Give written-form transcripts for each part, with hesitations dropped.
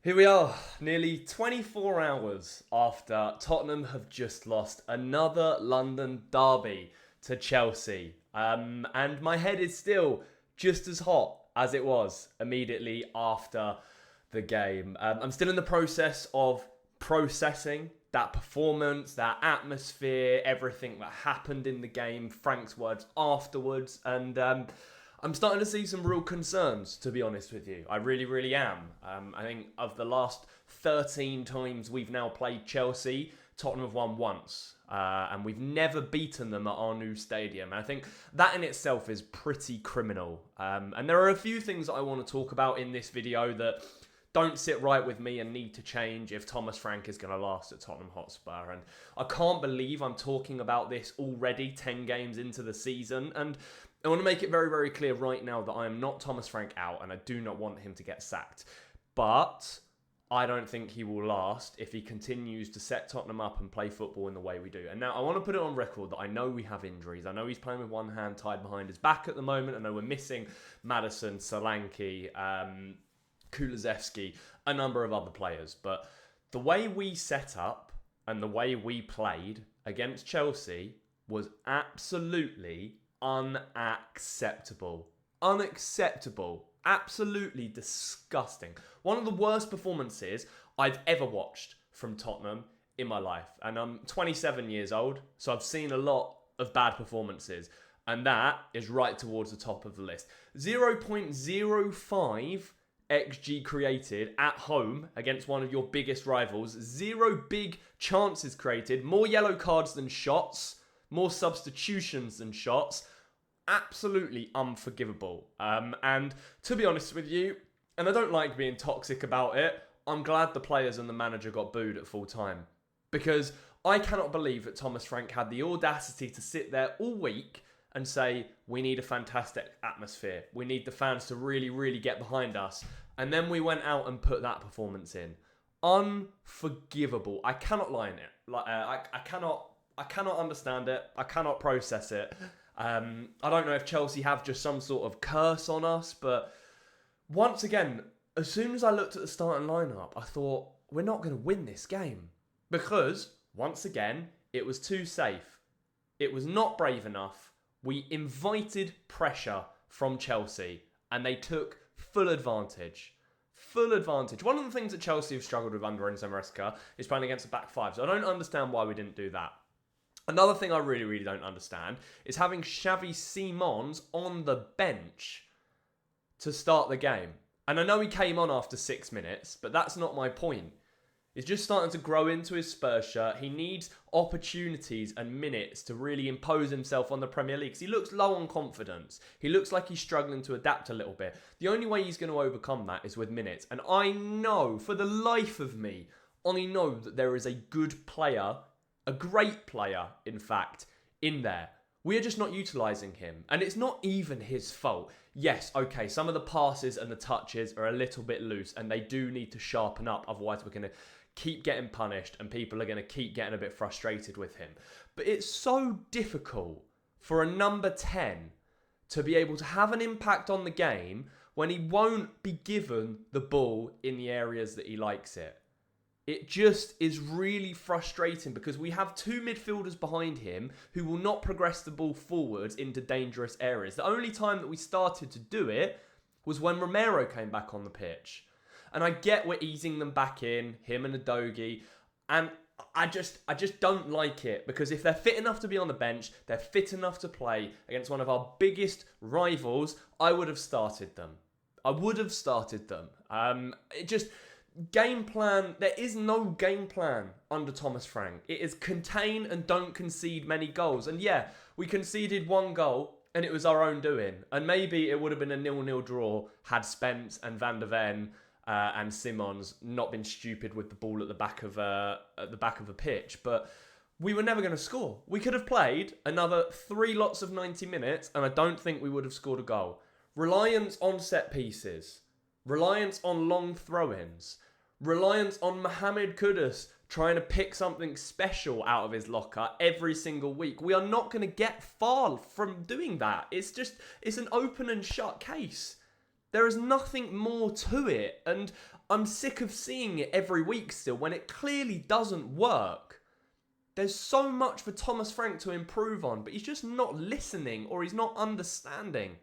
Here we are, nearly 24 hours after Tottenham have just lost another London derby to Chelsea. And my head is still just as hot as it was immediately after the game. I'm still in the process of processing that performance, that atmosphere, everything that happened in the game, Frank's words afterwards, and I'm starting to see some real concerns, to be honest with you. I really, really am. I think of the last 13 times we've now played Chelsea, Tottenham have won once. And we've never beaten them at our new stadium. And I think that in itself is pretty criminal. And there are a few things that I want to talk about in this video that don't sit right with me and need to change if Thomas Frank is going to last at Tottenham Hotspur. And I can't believe I'm talking about this already 10 games into the season. And I want to make it very, very clear right now that I am not Thomas Frank out and I do not want him to get sacked. But I don't think he will last if he continues to set Tottenham up and play football in the way we do. And now I want to put it on record that I know we have injuries. I know he's playing with one hand tied behind his back at the moment. I know we're missing Maddison, Solanke, Kulusevski, a number of other players. But the way we set up and the way we played against Chelsea was absolutely unacceptable. Unacceptable. Absolutely disgusting. One of the worst performances I've ever watched from Tottenham in my life. And I'm 27 years old, so I've seen a lot of bad performances. And that is right towards the top of the list. 0.05 XG created at home against one of your biggest rivals. 0 big chances created. More yellow cards than shots. More substitutions than shots. Absolutely unforgivable. And to be honest with you, and I don't like being toxic about it, I'm glad the players and the manager got booed at full time. Because I cannot believe that Thomas Frank had the audacity to sit there all week and say, we need a fantastic atmosphere. We need the fans to really, really get behind us. And then we went out and put that performance in. Unforgivable. I cannot lie in it. I cannot understand it. I cannot process it. I don't know if Chelsea have just some sort of curse on us, but once again, as soon as I looked at the starting lineup, I thought, we're not going to win this game. Because, once again, it was too safe. It was not brave enough. We invited pressure from Chelsea, and they took full advantage. Full advantage. One of the things that Chelsea have struggled with under Enzo Maresca is playing against a back five, so I don't understand why we didn't do that. Another thing I really, really don't understand is having Xavi Simons on the bench to start the game. And I know he came on after 6 minutes, but that's not my point. He's just starting to grow into his Spurs shirt. He needs opportunities and minutes to really impose himself on the Premier League. 'Cause he looks low on confidence. He looks like he's struggling to adapt a little bit. The only way he's going to overcome that is with minutes. And I know, for the life of me, I know that there is a good player, a great player, in fact, in there. We are just not utilising him. And it's not even his fault. Yes, okay, some of the passes and the touches are a little bit loose and they do need to sharpen up. Otherwise, we're going to keep getting punished and people are going to keep getting a bit frustrated with him. But it's so difficult for a number 10 to be able to have an impact on the game when he won't be given the ball in the areas that he likes it. It just is really frustrating because we have 2 midfielders behind him who will not progress the ball forwards into dangerous areas. The only time that we started to do it was when Romero came back on the pitch. And I get we're easing them back in, him and Udogie, and I just don't like it because if they're fit enough to be on the bench, they're fit enough to play against one of our biggest rivals, I would have started them. Game plan, there is no game plan under Thomas Frank. It is contain and don't concede many goals. And yeah, we conceded 1 goal and it was our own doing. And maybe it would have been a 0-0 draw had Spence and Van der Ven and Simons not been stupid with the ball at the back of a pitch. But we were never going to score. We could have played another 3 lots of 90 minutes and I don't think we would have scored a goal. Reliance on set pieces. Reliance on long throw-ins. Reliance on Mohamed Kudus trying to pick something special out of his locker every single week. We are not going to get far from doing that. It's an open and shut case. There is nothing more to it. And I'm sick of seeing it every week still when it clearly doesn't work. There's so much for Thomas Frank to improve on, but he's just not listening or he's not understanding.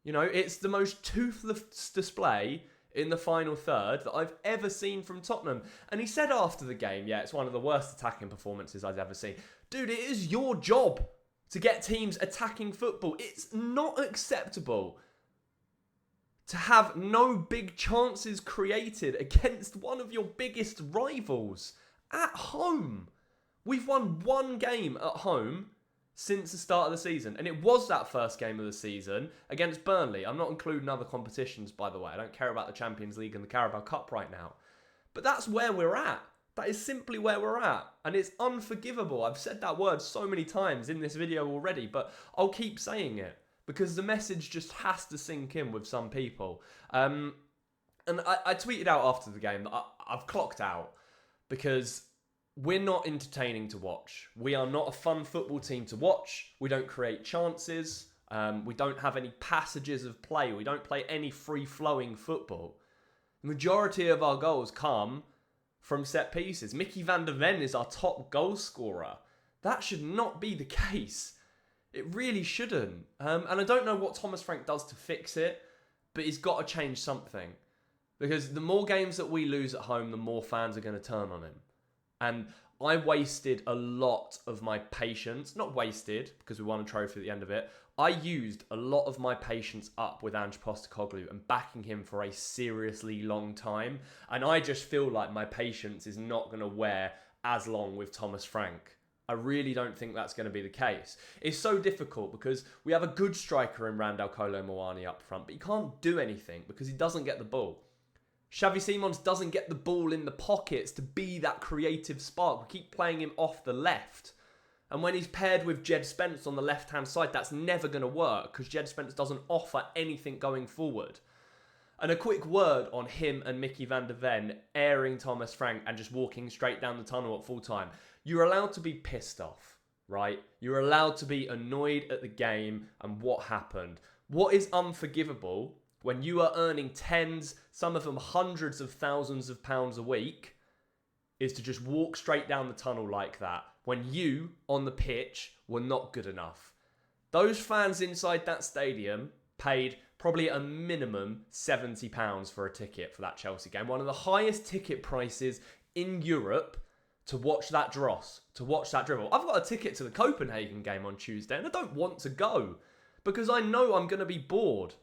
You know, it's the most toothless display in the final third that I've ever seen from Tottenham. And he said after the game, yeah, it's one of the worst attacking performances I've ever seen. Dude, it is your job to get teams attacking football. It's not acceptable to have no big chances created against one of your biggest rivals at home. We've won one game at home since the start of the season, and it was that first game of the season against Burnley. I'm not including other competitions, by the way. I don't care about the Champions League and the Carabao Cup right now. But that's where we're at. That is simply where we're at. And it's unforgivable. I've said that word so many times in this video already, but I'll keep saying it because the message just has to sink in with some people. And I tweeted out after the game that I've clocked out because we're not entertaining to watch. We are not a fun football team to watch. We don't create chances. We don't have any passages of play. We don't play any free-flowing football. The majority of our goals come from set pieces. Mickey van der Ven is our top goal scorer. That should not be the case. It really shouldn't. And I don't know what Thomas Frank does to fix it, but he's got to change something. Because the more games that we lose at home, the more fans are going to turn on him. And I wasted a lot of my patience. Not wasted, because we won a trophy at the end of it. I used a lot of my patience up with Ange Postecoglou and backing him for a seriously long time. And I just feel like my patience is not going to wear as long with Thomas Frank. I really don't think that's going to be the case. It's so difficult because we have a good striker in Randall Kolo Muani up front, but he can't do anything because he doesn't get the ball. Xavi Simons doesn't get the ball in the pockets to be that creative spark. We keep playing him off the left. And when he's paired with Jed Spence on the left-hand side, that's never going to work because Jed Spence doesn't offer anything going forward. And a quick word on him and Mickey van der Ven airing Thomas Frank and just walking straight down the tunnel at full time. You're allowed to be pissed off, right? You're allowed to be annoyed at the game and what happened. What is unforgivable when you are earning tens, some of them hundreds of thousands of pounds a week, is to just walk straight down the tunnel like that when you, on the pitch, were not good enough. Those fans inside that stadium paid probably a minimum £70 for a ticket for that Chelsea game. One of the highest ticket prices in Europe to watch that dross, to watch that dribble. I've got a ticket to the Copenhagen game on Tuesday and I don't want to go because I know I'm going to be bored.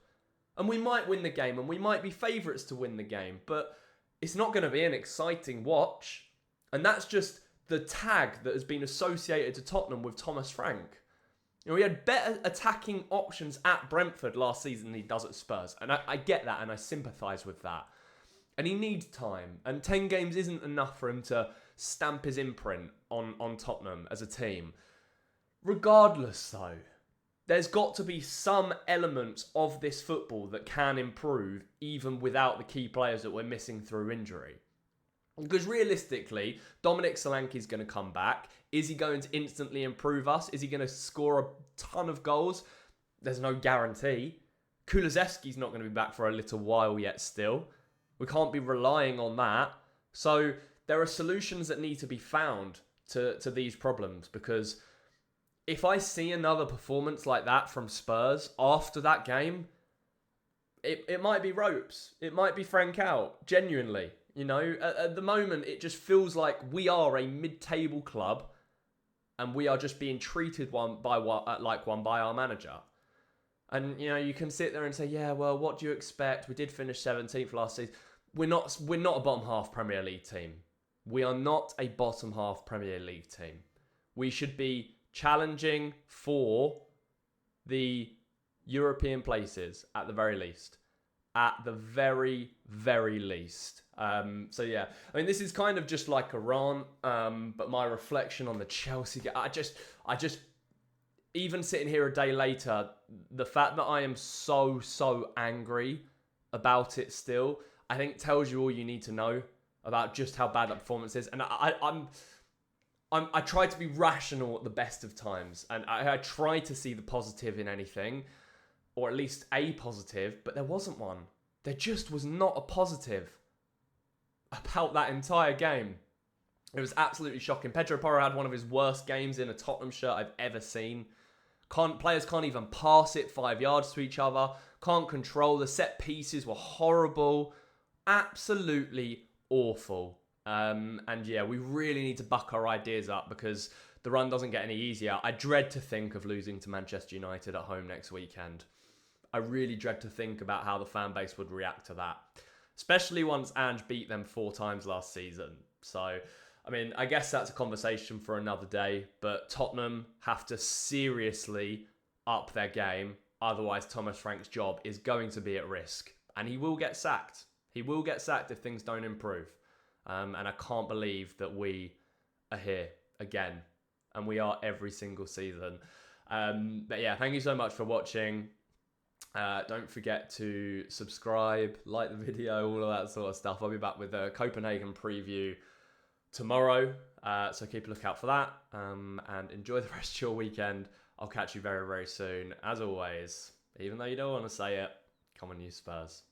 And we might win the game and we might be favourites to win the game, but it's not going to be an exciting watch. And that's just the tag that has been associated to Tottenham with Thomas Frank. You know, he had better attacking options at Brentford last season than he does at Spurs. And I get that and I sympathise with that. And he needs time. And 10 games isn't enough for him to stamp his imprint on Tottenham as a team. Regardless, though, there's got to be some elements of this football that can improve even without the key players that we're missing through injury. Because realistically, Dominic Solanke's going to come back. Is he going to instantly improve us? Is he going to score a ton of goals? There's no guarantee. Kulusevski's not going to be back for a little while yet still. We can't be relying on that. So there are solutions that need to be found to these problems because if I see another performance like that from Spurs after that game, it might be ropes. It might be Frank out, genuinely. You know, at the moment, it just feels like we are a mid-table club and we are just being treated like one by our manager. And, you know, you can sit there and say, yeah, well, what do you expect? We did finish 17th last season. We're not a bottom half Premier League team. We are not a bottom half Premier League team. We should be challenging for the European places at the very least. At the very, very least. So yeah, I mean, this is kind of just like a rant, but my reflection on the Chelsea game, I just, even sitting here a day later, the fact that I am so angry about it still, I think tells you all you need to know about just how bad that performance is. And I try to be rational at the best of times, and I try to see the positive in anything, or at least a positive, but there wasn't one. there just was not a positive about that entire game. It was absolutely shocking. Pedro Porro had one of his worst games in a Tottenham shirt I've ever seen. Players can't even pass it 5 yards to each other. Can't control. The set pieces were horrible. Absolutely awful. And yeah, we really need to buck our ideas up because the run doesn't get any easier. I dread to think of losing to Manchester United at home next weekend. I really dread to think about how the fan base would react to that. Especially once Ange beat them 4 times last season. So, I mean, I guess that's a conversation for another day. But Tottenham have to seriously up their game. Otherwise, Thomas Frank's job is going to be at risk. And he will get sacked. He will get sacked if things don't improve. And I can't believe that we are here again. And we are every single season. But yeah, thank you so much for watching. Don't forget to subscribe, like the video, all of that sort of stuff. I'll be back with a Copenhagen preview tomorrow. So keep a lookout for that. And enjoy the rest of your weekend. I'll catch you very, very soon. As always, even though you don't want to say it, come on, you Spurs.